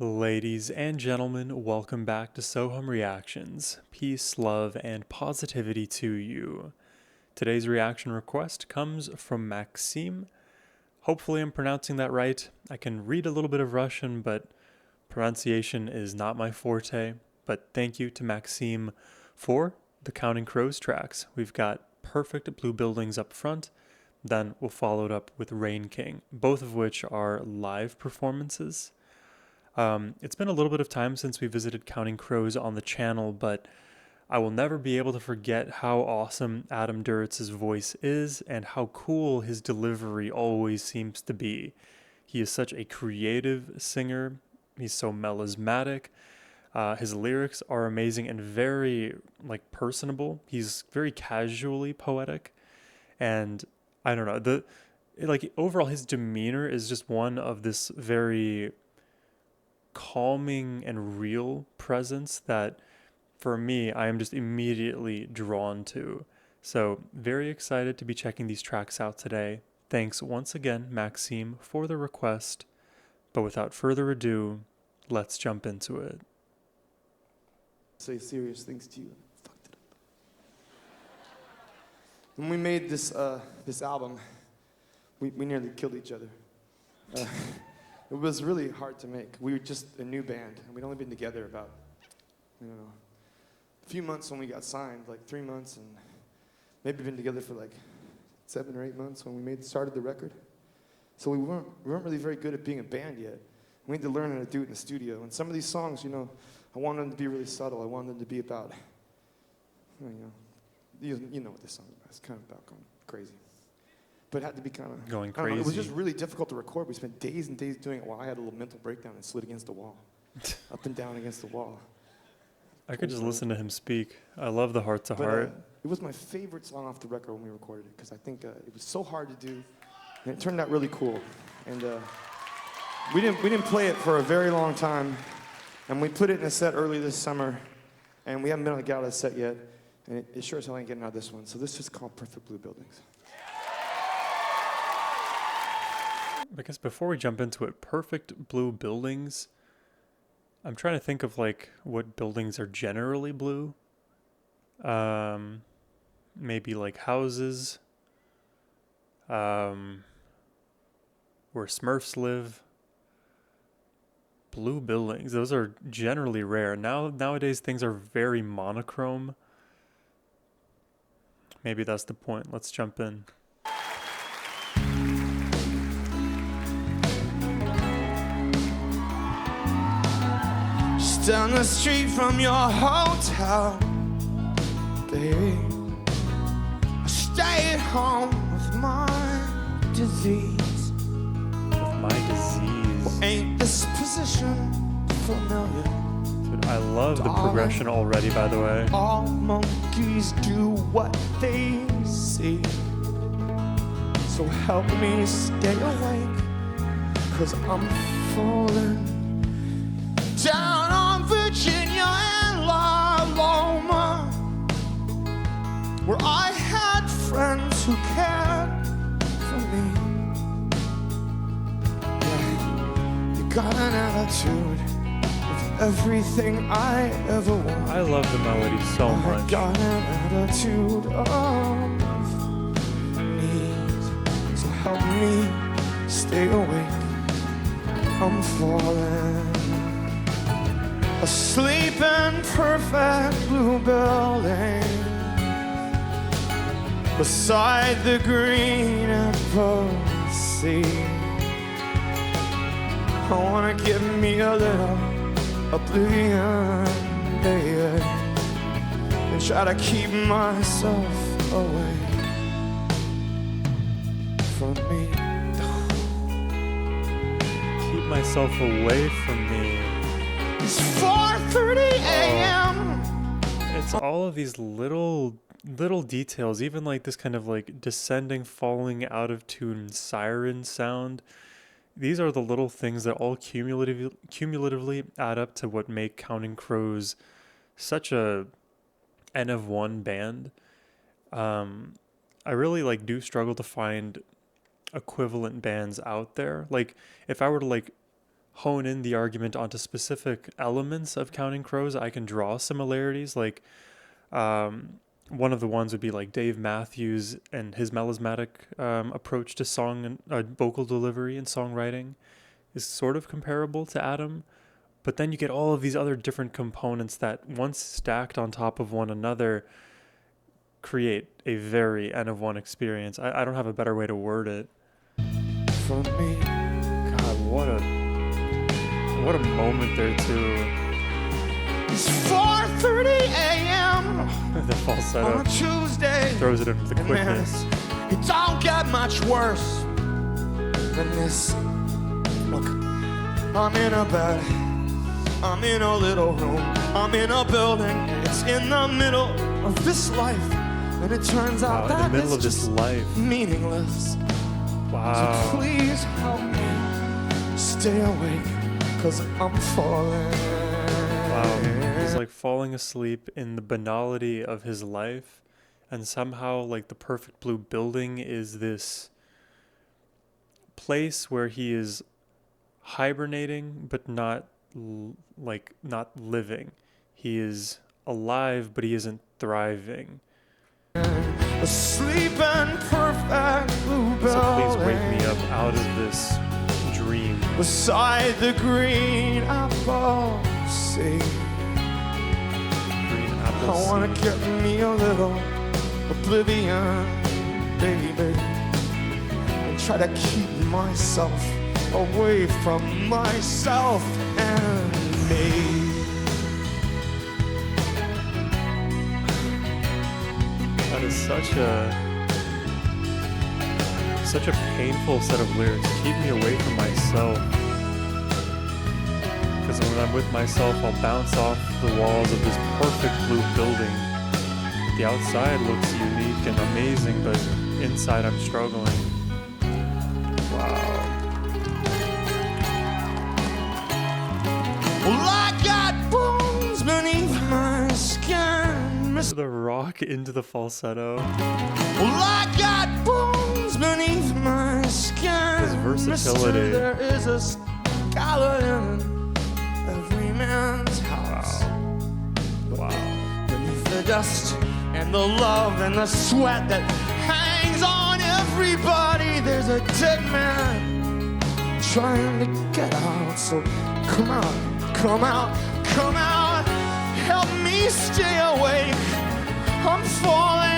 Ladies and gentlemen, welcome back to Sohum Reactions. Peace, love, and positivity to you. Today's reaction request comes from Maxime. Hopefully, I'm pronouncing that right. I can read a little bit of Russian, but pronunciation is not my forte. But thank you to Maxime for the Counting Crows tracks. We've got Perfect Blue Buildings up front, then we'll follow it up with Rain King, both of which are live performances. It's been a little bit of time since we visited Counting Crows on the channel, but I will never be able to forget how awesome Adam Duritz's voice is and how cool his delivery always seems to be. He is such a creative singer. He's so melismatic. His lyrics are amazing and very personable. He's very casually poetic, and I don't know, overall his demeanor is just one of this very calming and real presence that for me I am just immediately drawn to. So very excited to be checking these tracks out today. Thanks once again, Maxime, for the request. But without further ado, let's jump into it. Say serious things to you. Fucked it up. When we made this album, we nearly killed each other. It was really hard to make. We were just a new band, and we'd only been together about, a few months when we got signed, like 3 months, and maybe been together for like 7 or 8 months when we started the record. So we weren't really very good at being a band yet. We had to learn how to do it in the studio. And some of these songs, I wanted them to be really subtle. I wanted them to be about, you know what this song is about. It's kind of about going crazy. But it had to be kind of going crazy. It was just really difficult to record. We spent days and days doing it while I had a little mental breakdown and slid against the wall. Up and down against the wall. I could just listen to him speak. I love the Heart to Heart. It was my favorite song off the record when we recorded it, because I think it was so hard to do, and it turned out really cool. And we didn't play it for a very long time, and we put it in a set early this summer, and we haven't been able to get out of the set yet, and it sure as hell ain't getting out of this one. So this is called Perfect Blue Buildings. I guess before we jump into it, Perfect Blue Buildings, I'm trying to think of what buildings are generally blue. Maybe like houses, where Smurfs live. Blue buildings, those are generally rare. Nowadays things are very monochrome. Maybe that's the point. Let's jump in. Down the street from your hotel, baby, I stay at home with my disease. With my disease. Well, ain't this position familiar? Dude, I love the progression already, by the way. All monkeys do what they see. So help me stay awake, 'cause I'm falling down on Virginia and La Loma, where I had friends who cared for me. Yeah, you got an attitude of everything I ever want. I love the melody so much. I got an attitude of need, so help me stay awake. I'm falling asleep in perfect blue building beside the green apple sea. I wanna give me a little oblivion, baby, and try to keep myself away from me. Keep myself away from me. It's 4:30 a.m. It's all of these little details, even like this kind of descending, falling out of tune siren sound. These are the little things that all cumulatively add up to what make Counting Crows such a N of one band. I really do struggle to find equivalent bands out there. Like if I were to hone in the argument onto specific elements of Counting Crows, I can draw similarities. Like, one of the ones would be like Dave Matthews and his melismatic approach to song and vocal delivery and songwriting is sort of comparable to Adam. But then you get all of these other different components that, once stacked on top of one another, create a very N of one experience. I don't have a better way to word it. For me. God, what a moment there too. It's 4:30 a.m. The falsetto on a Tuesday. throws it in with the And man, quickness. it don't get much worse than this. Look, I'm in a bed. I'm in a little room. I'm in a building. It's in the middle of this life. And it turns out Wow, that in the middle it's of this just life. meaningless. Wow. So please help me stay awake, 'cause I'm falling. Wow. He's like falling asleep in the banality of his life, and somehow like the perfect blue building is this place where he is hibernating but not not living. He is alive but he isn't thriving. Asleep in perfect blue So please wake building. me up out of this dream. Beside the green apple sea. Green I apple wanna seed. get me a little oblivion, baby, and try to keep myself away from myself and me. That is such a painful set of lyrics. Keep me away from myself. Because when I'm with myself, I'll bounce off the walls of this perfect blue building. The outside looks unique and amazing, but inside I'm struggling. Wow. Well, I got bones beneath my skin, Miss. The rock into the falsetto. Well, I got bones beneath my skin. His versatility. Mister, there is a skeleton in every man's house. Wow. Beneath the dust and the love and the sweat that hangs on everybody, there's a dead man trying to get out. So come out, come out, come out. Help me stay awake. I'm falling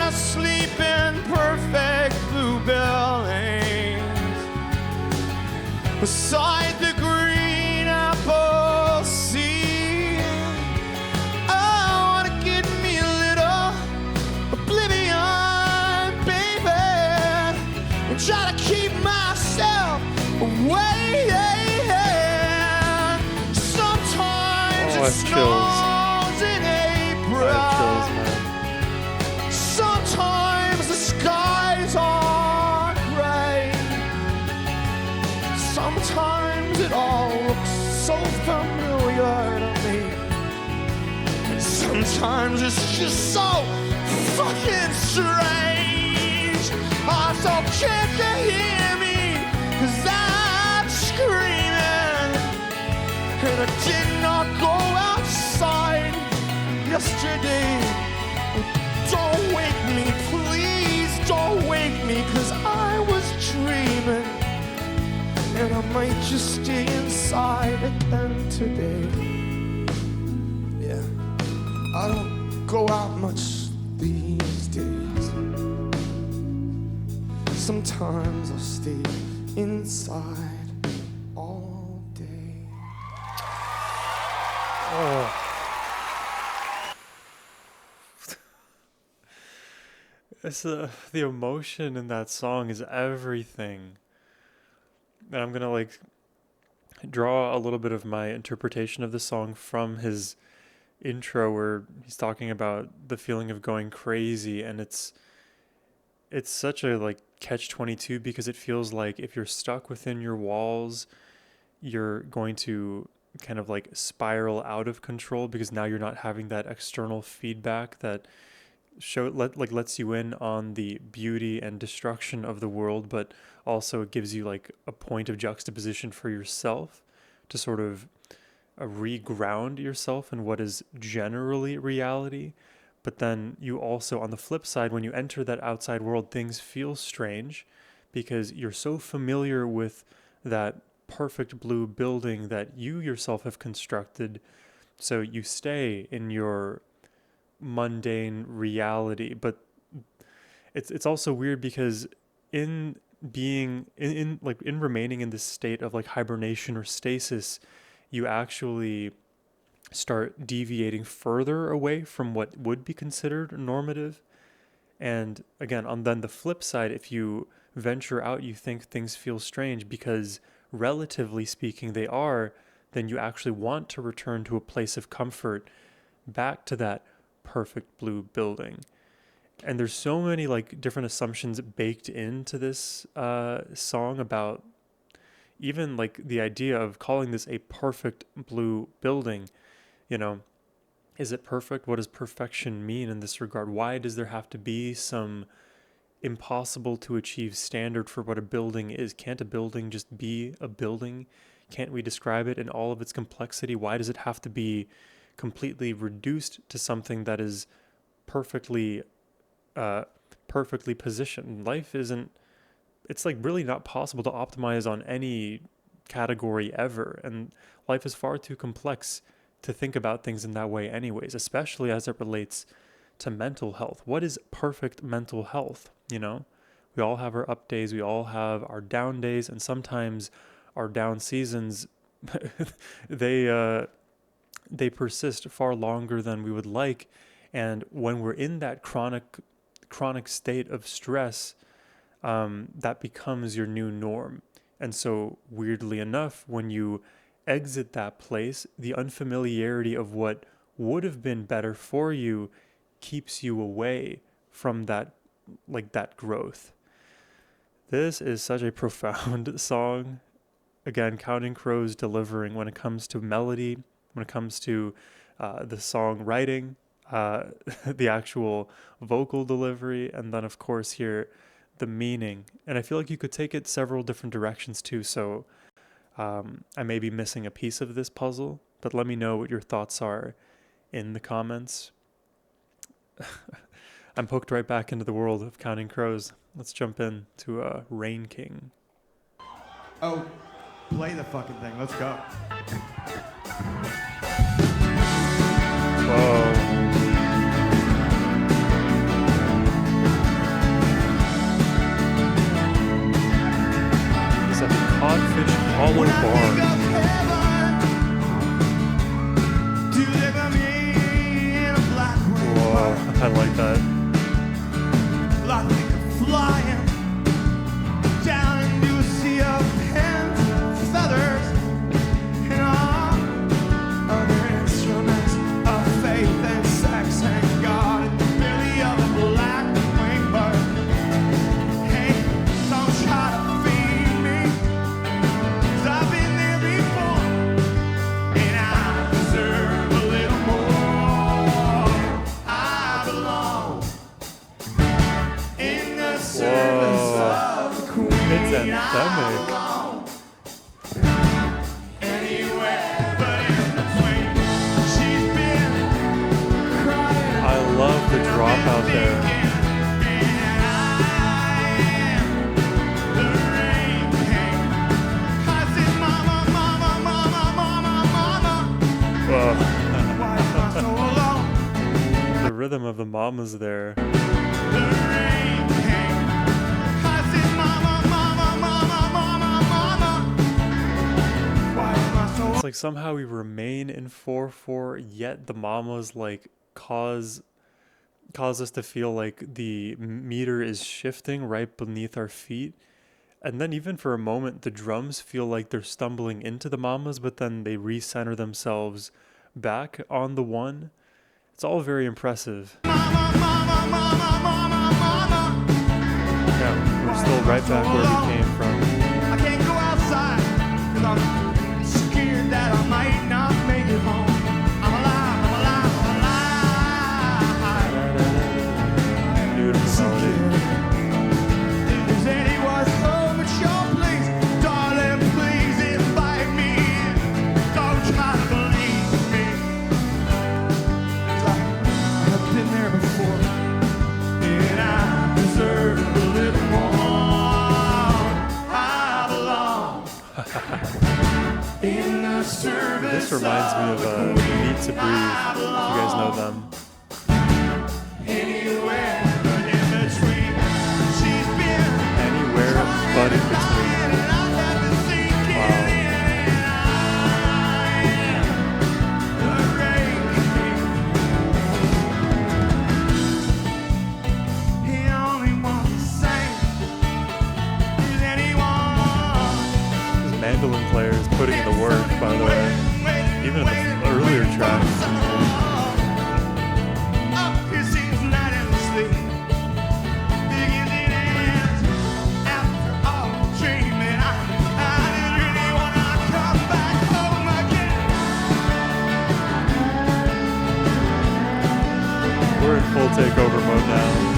asleep in perfect blue buildings beside the green apple sea. I wanna get me a little oblivion, baby, and try to keep myself away. Sometimes Oh, I it have chills. snows in I April. have chills, man. Sometimes the skies are gray. Sometimes it all looks so familiar to me. Sometimes it's just so fucking strange. So can't you hear me? 'Cause I'm screaming. And I did not go outside yesterday. Don't wake me, please don't wake me, 'cause I was dreaming. And I might just stay inside again today. Yeah, I don't go out much these days. Sometimes I'll stay inside all day. Oh. It's the emotion in that song is everything. And I'm gonna like draw a little bit of my interpretation of the song from his intro, where he's talking about the feeling of going crazy, and it's such a like catch-22, because it feels like if you're stuck within your walls, you're going to kind of like spiral out of control, because now you're not having that external feedback that lets you in on the beauty and destruction of the world, but also it gives you like a point of juxtaposition for yourself to sort of reground yourself in what is generally reality. But then you also, on the flip side, when you enter that outside world, things feel strange because you're so familiar with that perfect blue building that you yourself have constructed. So you stay in your mundane reality. But it's also weird because in in remaining in this state of like hibernation or stasis, you actually start deviating further away from what would be considered normative. And again, on then the flip side, if you venture out, you think things feel strange because relatively speaking they are, then you actually want to return to a place of comfort, back to that perfect blue building. And there's so many like different assumptions baked into this song about even like the idea of calling this a perfect blue building. You know, is it perfect? What does perfection mean in this regard? Why does there have to be some impossible to achieve standard for what a building is? Can't a building just be a building? Can't we describe it in all of its complexity? Why does it have to be completely reduced to something that is perfectly perfectly positioned? Life isn't, it's like really not possible to optimize on any category ever. And life is far too complex to think about things in that way anyways, especially as it relates to mental health. What is perfect mental health? You know, we all have our up days, we all have our down days, and sometimes our down seasons they they persist far longer than we would like. And when we're in that chronic state of stress, that becomes your new norm. And so weirdly enough, when you exit that place, the unfamiliarity of what would have been better for you keeps you away from that, like that growth. This is such a profound song. Again, Counting Crows delivering when it comes to melody, when it comes to the songwriting, the actual vocal delivery, and then of course here the meaning. And I feel like you could take it several different directions too. So I may be missing a piece of this puzzle, but let me know what your thoughts are in the comments. I'm poked right back into the world of Counting Crows. Let's jump in to Rain King. Oh, play the fucking thing. Let's go. Whoa. It's at the Codfish Hollow Bar. Whoa, I like that. Flying down into a sea of hands, feathers, and all other instruments of faith and sex and God in the belly of a black winged bird. Hey, don't try to feed me, 'cause I've been there before, and I deserve a little more. I belong in the service of the Queen. It's anthemic. Anywhere but in between. She's been crying. I love the drop out there. And I am the rain king. I said, mama, mama, mama, mama, mama. Whoa. Why am I so alone? The rhythm of the mamas there. The rain king. I said, mama, mama, mama, mama, mama. Why am I so It's like somehow we remain in 4/4, yet the mamas like cause us to feel like the meter is shifting right beneath our feet. And then even for a moment, the drums feel like they're stumbling into the mamas, but then they recenter themselves back on the one. It's all very impressive. mama, mama, mama, mama, mama? Yeah, we're still right back where we came from. I can't go outside 'cause I'm scared that I might not make it home. I'm alive, I'm alive, I'm alive. In the service This reminds me of Need to Breathe, if you guys know them. anywhere but in between. She's been Anywhere but in between. and I had to sink Wow. in. I am the rain king. He only wants the same as anyone. This mandolin player is putting in the work, by the way. Even in the earlier tracks. We're in full takeover mode now.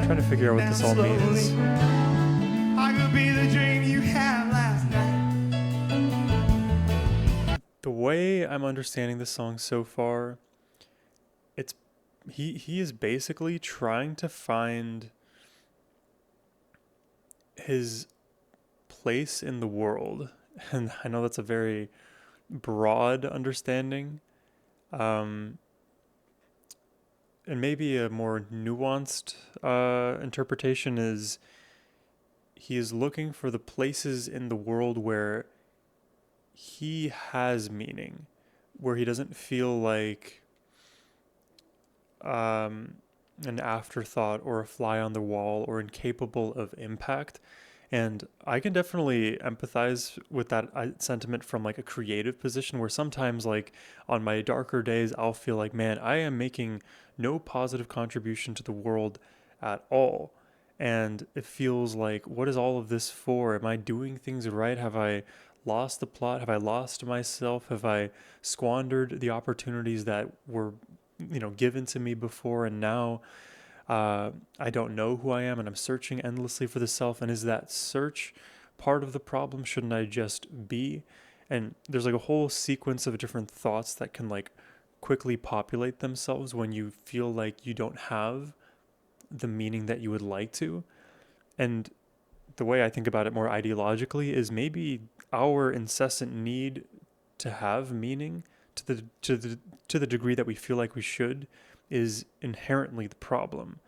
Trying to figure out what this all means. I could be the dream you had last night. The way I'm understanding this song so far, it's he is basically trying to find his place in the world. And I know that's a very broad understanding. And maybe a more nuanced interpretation is he is looking for the places in the world where he has meaning, where he doesn't feel like an afterthought or a fly on the wall or incapable of impact. And I can definitely empathize with that sentiment from like a creative position, where sometimes like on my darker days, I'll feel like, man, I am making no positive contribution to the world at all. And it feels like, what is all of this for? Am I doing things right? Have I lost the plot? Have I lost myself? Have I squandered the opportunities that were, given to me before? And now I don't know who I am, and I'm searching endlessly for the self. And is that search part of the problem? Shouldn't I just be? And there's like a whole sequence of different thoughts that can like quickly populate themselves when you feel like you don't have the meaning that you would like to. And the way I think about it more ideologically is maybe our incessant need to have meaning to the degree that we feel like we should is inherently the problem.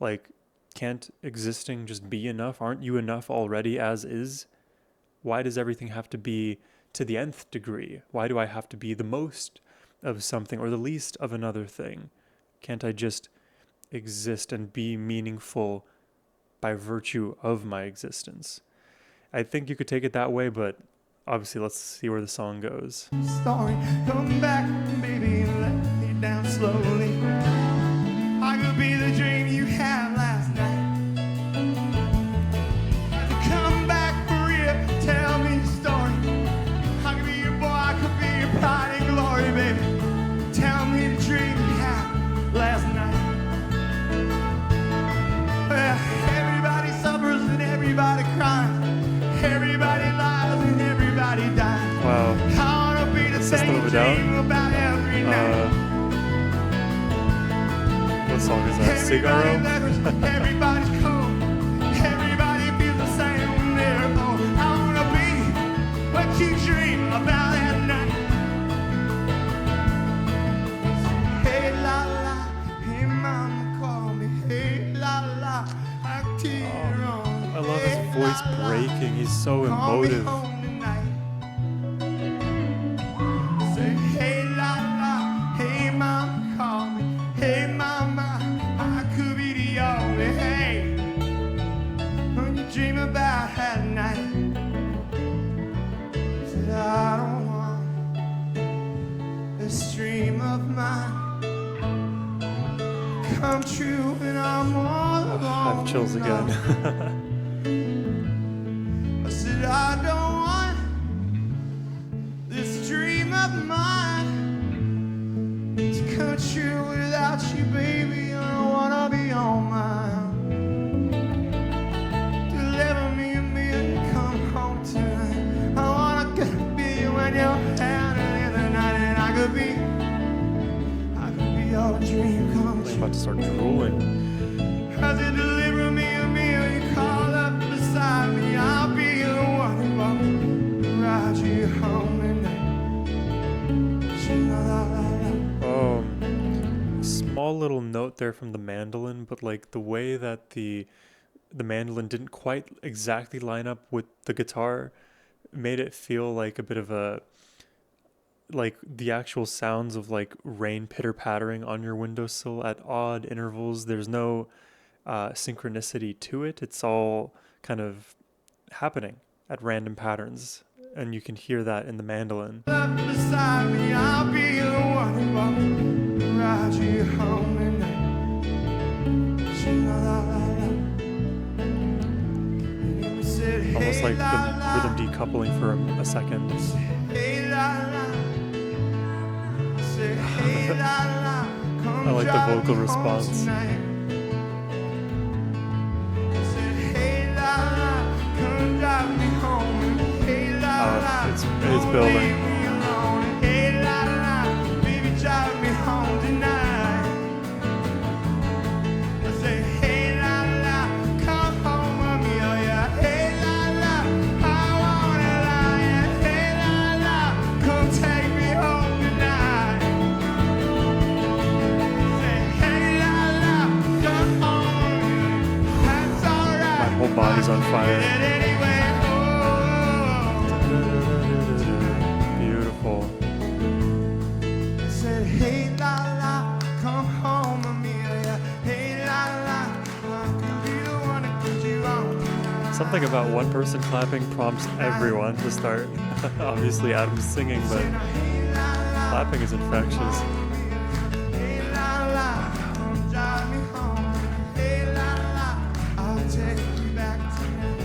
Like, can't existing just be enough? Aren't you enough already as is? Why does everything have to be to the nth degree? Why do I have to be the most of something or the least of another thing? Can't I just exist and be meaningful by virtue of my existence? I think you could take it that way, but obviously let's see where the song goes. Story, come back, baby, and let me down slowly. I could be the dream you had last night. Come back for real, tell me your story. I could be your boy, I could be your pride and glory, baby. Tell me the dream you had last night. Well, everybody suffers and everybody cries. Everybody lies and everybody dies. Wow. I wanna be the System same of a Down? dream about every night. What song is that? Everybody Cigaro? lovers, everybody's cold. Everybody feels the same when they're old. I wanna be what you dream about at night. Hey la la, hey mama call me. Hey la la, I tear on. I love his voice breaking. He's so emotive. Call me home tonight. Say hey la la, hey mama call me. Hey mama, I could be the only. Hey, when you dream about that night. Said, I don't want this dream of mine come true when I'm all alone. I have chills again. I said, I don't want this dream of mine to come true without you, baby. I don't wanna be on my own. Deliver me and come home tonight. I wanna be when you're handling in the night, and I could be your dream come I'm true. about to start drooling. I said, deliver me a meal, you call up beside me. I'll be the one who will ride you home tonight. Small little note there from the mandolin, but like the way that the mandolin didn't quite exactly line up with the guitar made it feel like a bit of a, like the actual sounds of like rain pitter pattering on your windowsill at odd intervals. There's no synchronicity to it. It's all kind of happening at random patterns, and you can hear that in the mandolin. Up beside me, I'll be the one who will ride you home tonight. Almost like the rhythm decoupling for a second. I like the vocal response. It's building. My whole body's on fire. Beautiful. Said, hey la la, come home, Amelia. Hey la la, I can be the one to put you on. Something about one person clapping prompts everyone to start. Obviously Adam's singing, but clapping is infectious. Hey la la, come drive me home. Hey la la, I'll take you back tonight.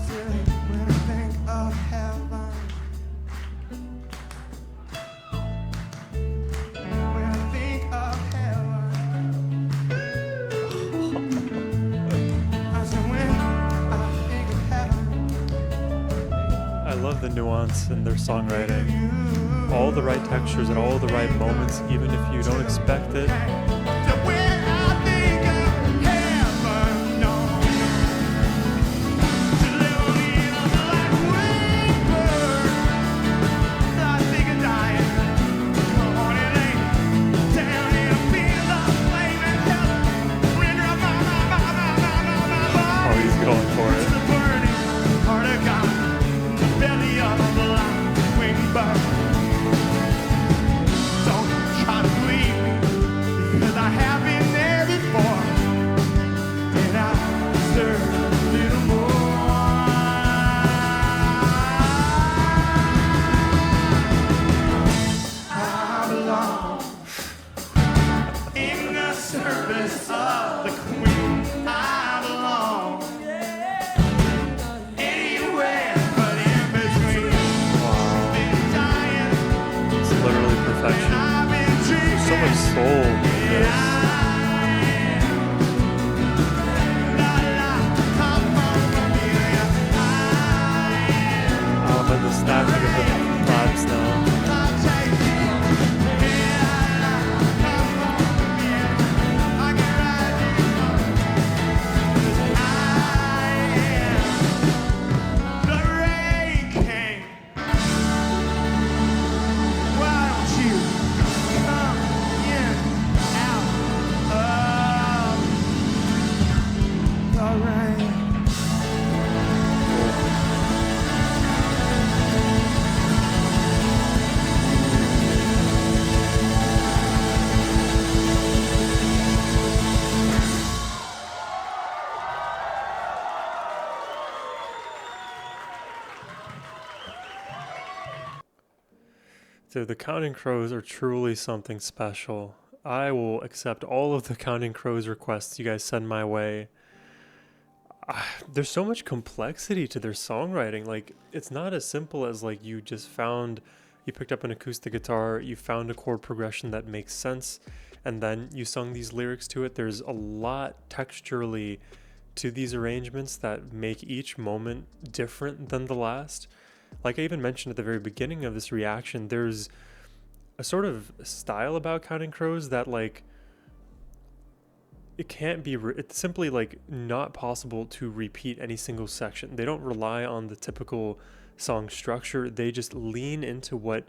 Said, when I think of heaven, when I think of heaven, I said, when I think of heaven, I love the nuance in their songwriting. All the right textures at all the right moments, even if you don't expect it. when I think of heaven, no. Deliver me on the like wing bird. I think of dying. Come on and lay down in a field of flame and hell. Render my Oh, he's going for it. the burning heart of God, the belly of the lion wing bird. Don't try to believe me, because I have been there before, and I deserve a little more. I belong in the service of the Queen. I belong The Counting Crows are truly something special. I will accept all of the Counting Crows requests you guys send my way. There's so much complexity to their songwriting. Like, it's not as simple as like you picked up an acoustic guitar, you found a chord progression that makes sense, and then you sung these lyrics to it. There's a lot texturally to these arrangements that make each moment different than the last. Like I even mentioned at the very beginning of this reaction, there's a sort of style about Counting Crows that like it can't be it's simply like not possible to repeat any single section. They don't rely on the typical song structure. They just lean into what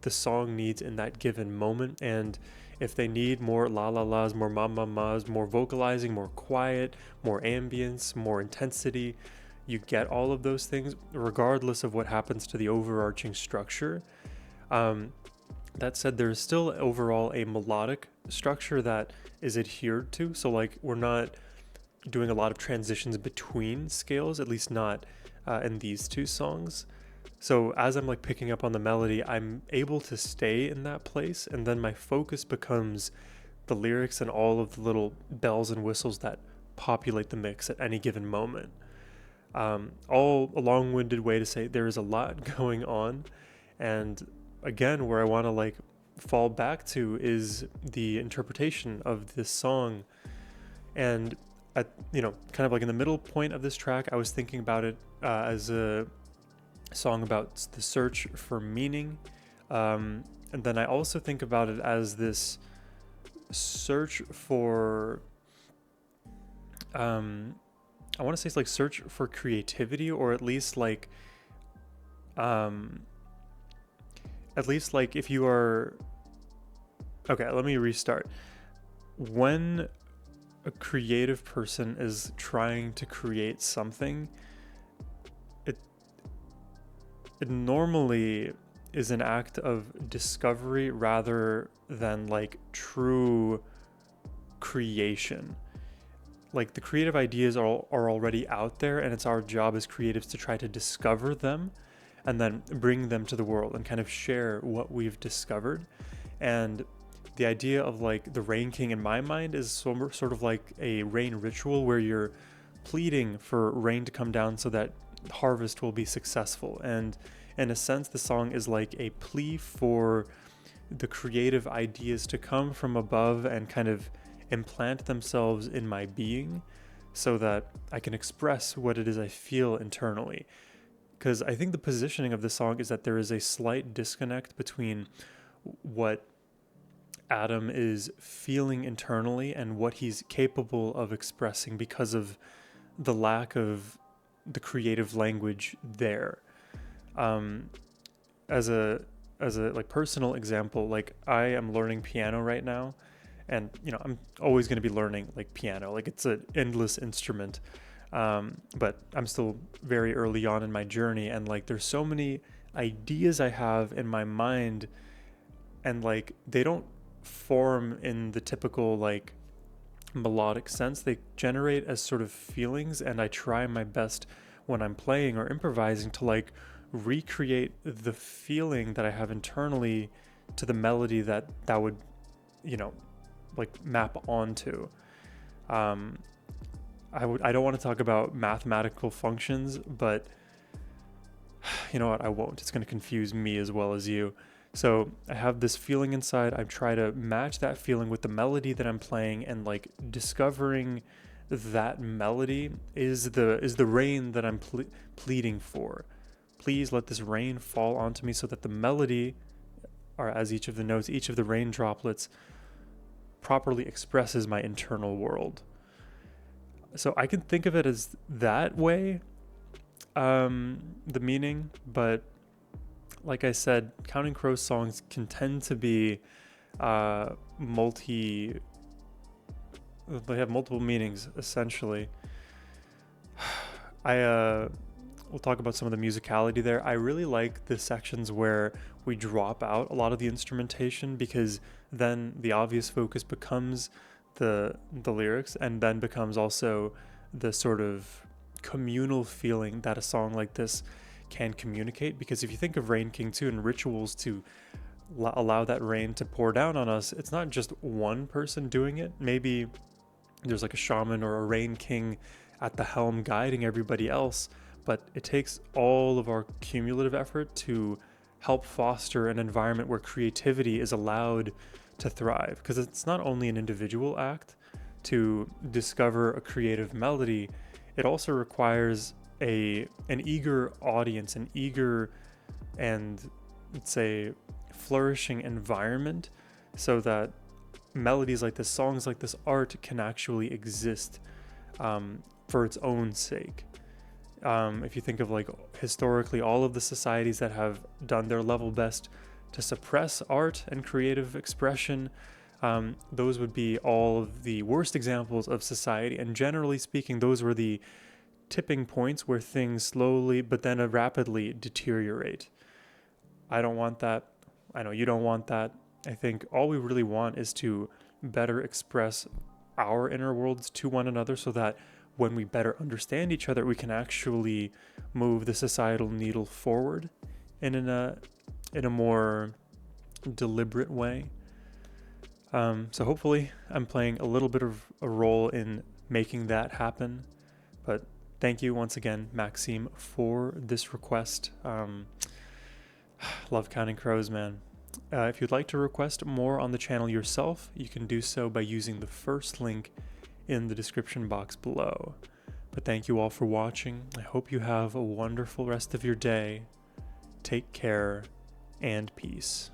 the song needs in that given moment. And if they need more la la la's, more ma ma ma's, more vocalizing, more quiet, more ambience, more intensity, you get all of those things regardless of what happens to the overarching structure. That said, there's still overall a melodic structure that is adhered to. So like we're not doing a lot of transitions between scales, at least not in these two songs. So as I'm like picking up on the melody, I'm able to stay in that place, and then my focus becomes the lyrics and all of the little bells and whistles that populate the mix at any given moment. All a long-winded way to say there is a lot going on, and again, where I want to like fall back to is the interpretation of this song. And at kind of like in the middle point of this track, I was thinking about it as a song about the search for meaning, and then I also think about it as this search for I want to say it's like search for creativity, or at least like if you are okay, let me restart. When a creative person is trying to create something, it normally is an act of discovery rather than like true creation. Like the creative ideas are already out there, and it's our job as creatives to try to discover them and then bring them to the world and kind of share what we've discovered. And the idea of like the Rain King in my mind is sort of like a rain ritual where you're pleading for rain to come down so that harvest will be successful. And in a sense, the song is like a plea for the creative ideas to come from above and kind of implant themselves in my being so that I can express what it is I feel internally. Because I think the positioning of the song is that there is a slight disconnect between what Adam is feeling internally and what he's capable of expressing because of the lack of the creative language there. As a like personal example, like I am learning piano right now, and I'm always going to be learning like piano, like it's an endless instrument. But I'm still very early on in my journey, and like there's so many ideas I have in my mind, and like they don't form in the typical like melodic sense. They generate as sort of feelings, and I try my best when I'm playing or improvising to like recreate the feeling that I have internally to the melody that would like map onto. I don't want to talk about mathematical functions, but you know what, I won't. It's going to confuse me as well as you. So I have this feeling inside. I try to match that feeling with the melody that I'm playing, and like discovering that melody is the rain that I'm pleading for. Please let this rain fall onto me so that the melody, or as each of the notes, each of the rain droplets, properly expresses my internal world. So I can think of it as that way, the meaning, but like I said, Counting Crows songs can tend to be they have multiple meanings, essentially. We'll talk about some of the musicality there. I really like the sections where we drop out a lot of the instrumentation, because then the obvious focus becomes the lyrics, and then becomes also the sort of communal feeling that a song like this can communicate. Because if you think of Rain King 2 and rituals to allow that rain to pour down on us, it's not just one person doing it. Maybe there's like a shaman or a rain king at the helm guiding everybody else, but it takes all of our cumulative effort to help foster an environment where creativity is allowed to thrive. Because it's not only an individual act to discover a creative melody, it also requires an eager audience, an eager and, let's say, flourishing environment, so that melodies like this, songs like this, art can actually exist for its own sake. If you think of like historically all of the societies that have done their level best to suppress art and creative expression, those would be all of the worst examples of society. And generally speaking, those were the tipping points where things slowly but then rapidly deteriorate. I don't want that. I know you don't want that. I think all we really want is to better express our inner worlds to one another, so that when we better understand each other, we can actually move the societal needle forward in a more deliberate way. So hopefully I'm playing a little bit of a role in making that happen. But thank you once again, Maxime, for this request. Love counting crows, man. If you'd like to request more on the channel yourself, you can do so by using the first link in the description box below. But thank you all for watching. I hope you have a wonderful rest of your day. Take care and peace.